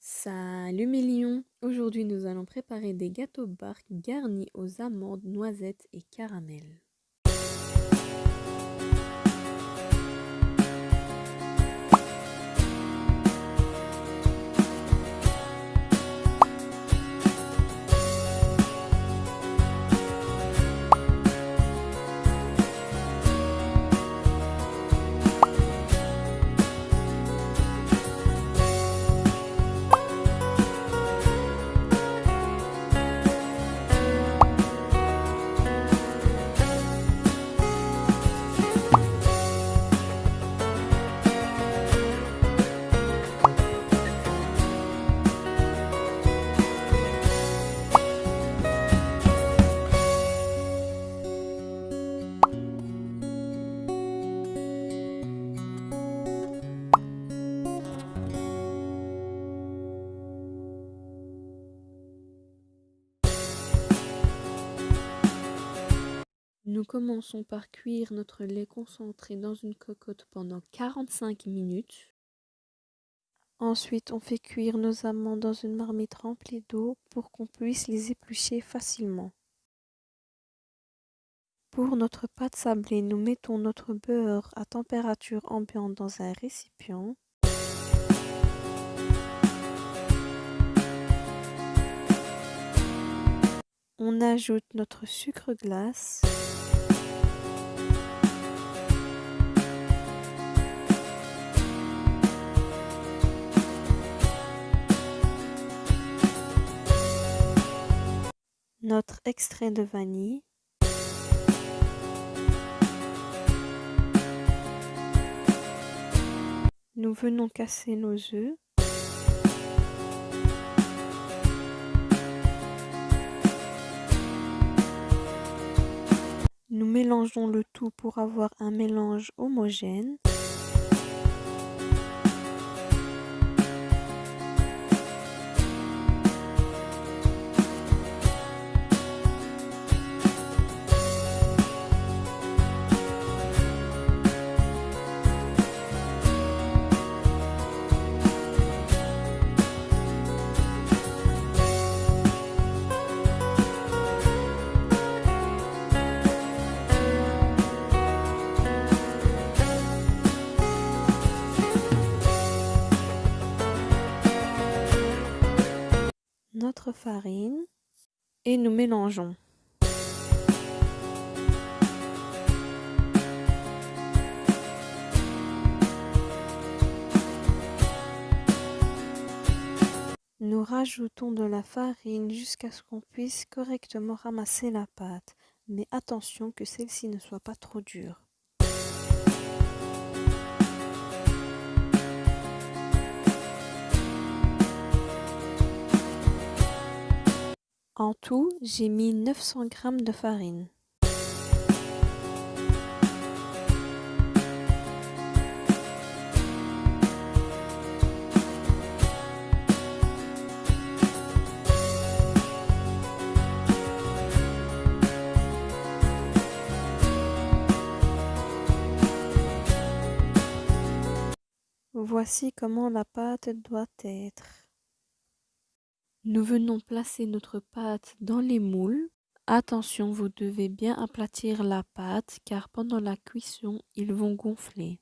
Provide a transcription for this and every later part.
Salut mes lions! Aujourd'hui nous allons préparer des gâteaux barques garnis aux amandes, noisettes et caramel. Nous commençons par cuire notre lait concentré dans une cocotte pendant 45 minutes. Ensuite, on fait cuire nos amandes dans une marmite remplie d'eau pour qu'on puisse les éplucher facilement. Pour notre pâte sablée, nous mettons notre beurre à température ambiante dans un récipient. On ajoute notre sucre glace. Notre extrait de vanille. Nous venons casser nos œufs. Nous mélangeons le tout pour avoir un mélange homogène. Notre farine et nous mélangeons. Nous rajoutons de la farine jusqu'à ce qu'on puisse correctement ramasser la pâte, mais attention que celle-ci ne soit pas trop dure. En tout, j'ai mis 900 g de farine. Voici comment la pâte doit être. Nous venons placer notre pâte dans les moules. Attention, vous devez bien aplatir la pâte car pendant la cuisson, ils vont gonfler.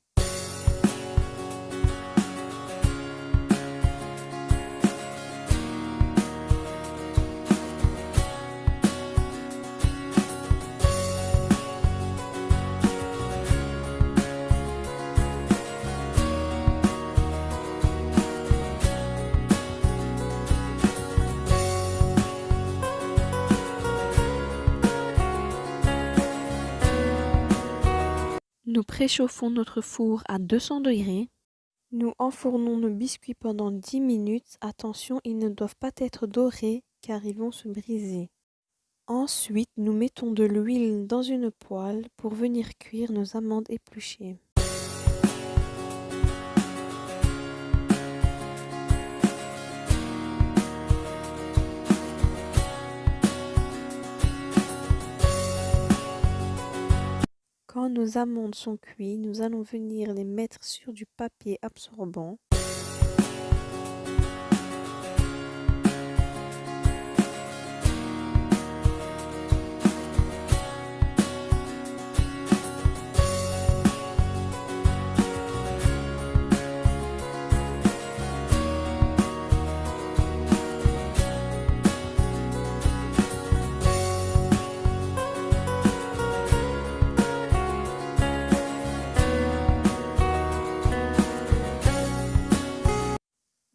Nous préchauffons notre four à 200 degrés. Nous enfournons nos biscuits pendant 10 minutes. Attention, ils ne doivent pas être dorés car ils vont se briser. Ensuite, nous mettons de l'huile dans une poêle pour venir cuire nos amandes épluchées. Quand nos amandes sont cuites, nous allons venir les mettre sur du papier absorbant.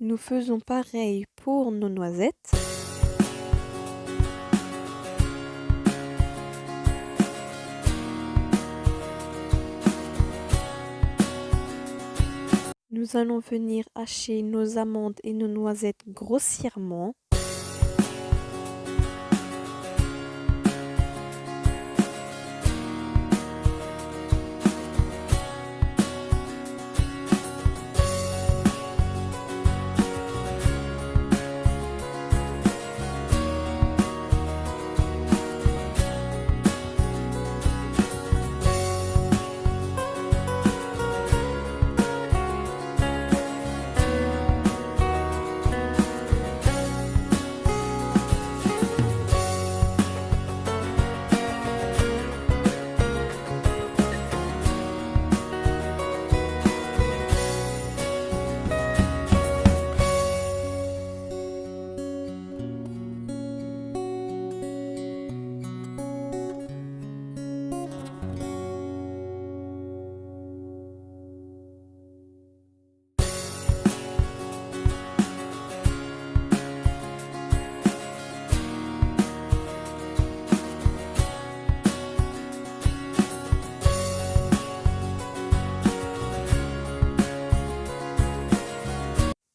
Nous faisons pareil pour nos noisettes. Nous allons venir hacher nos amandes et nos noisettes grossièrement.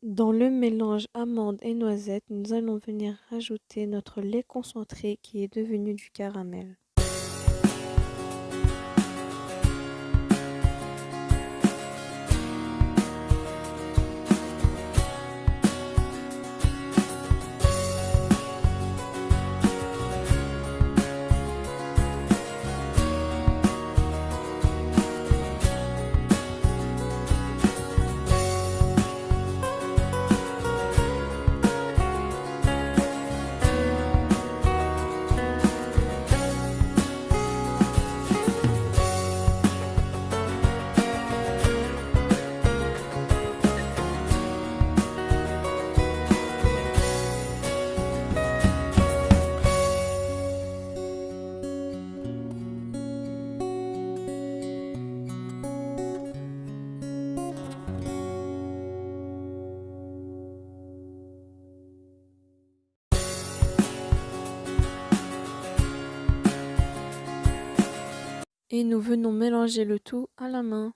Dans le mélange amandes et noisettes, nous allons venir rajouter notre lait concentré qui est devenu du caramel. Et nous venons mélanger le tout à la main.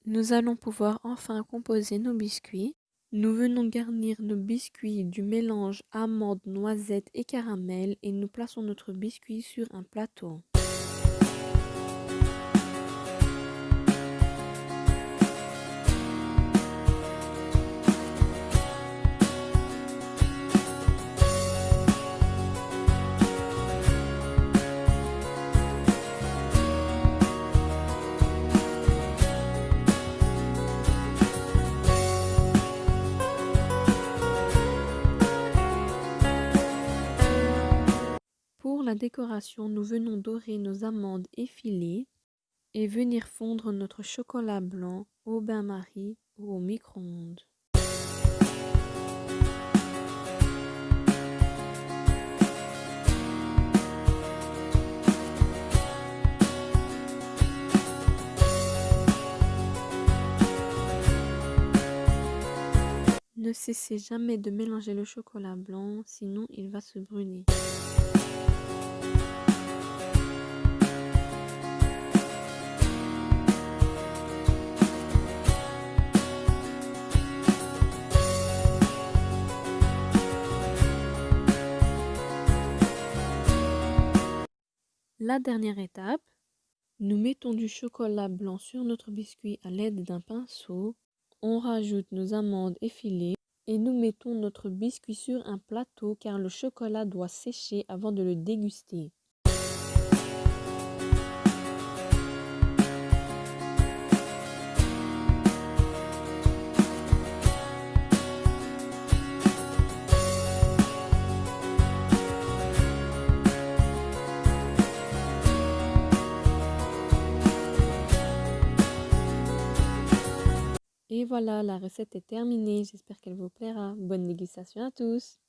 Nous allons pouvoir enfin composer nos biscuits. Nous venons garnir nos biscuits du mélange amandes, noisettes et caramel et nous plaçons notre biscuit sur un plateau. Pour la décoration, nous venons dorer nos amandes effilées et venir fondre notre chocolat blanc au bain-marie ou au micro-ondes. Ne cessez jamais de mélanger le chocolat blanc, sinon il va se brûler. La dernière étape, nous mettons du chocolat blanc sur notre biscuit à l'aide d'un pinceau. On rajoute nos amandes effilées et nous mettons notre biscuit sur un plateau car le chocolat doit sécher avant de le déguster. Et voilà, la recette est terminée. J'espère qu'elle vous plaira. Bonne dégustation à tous!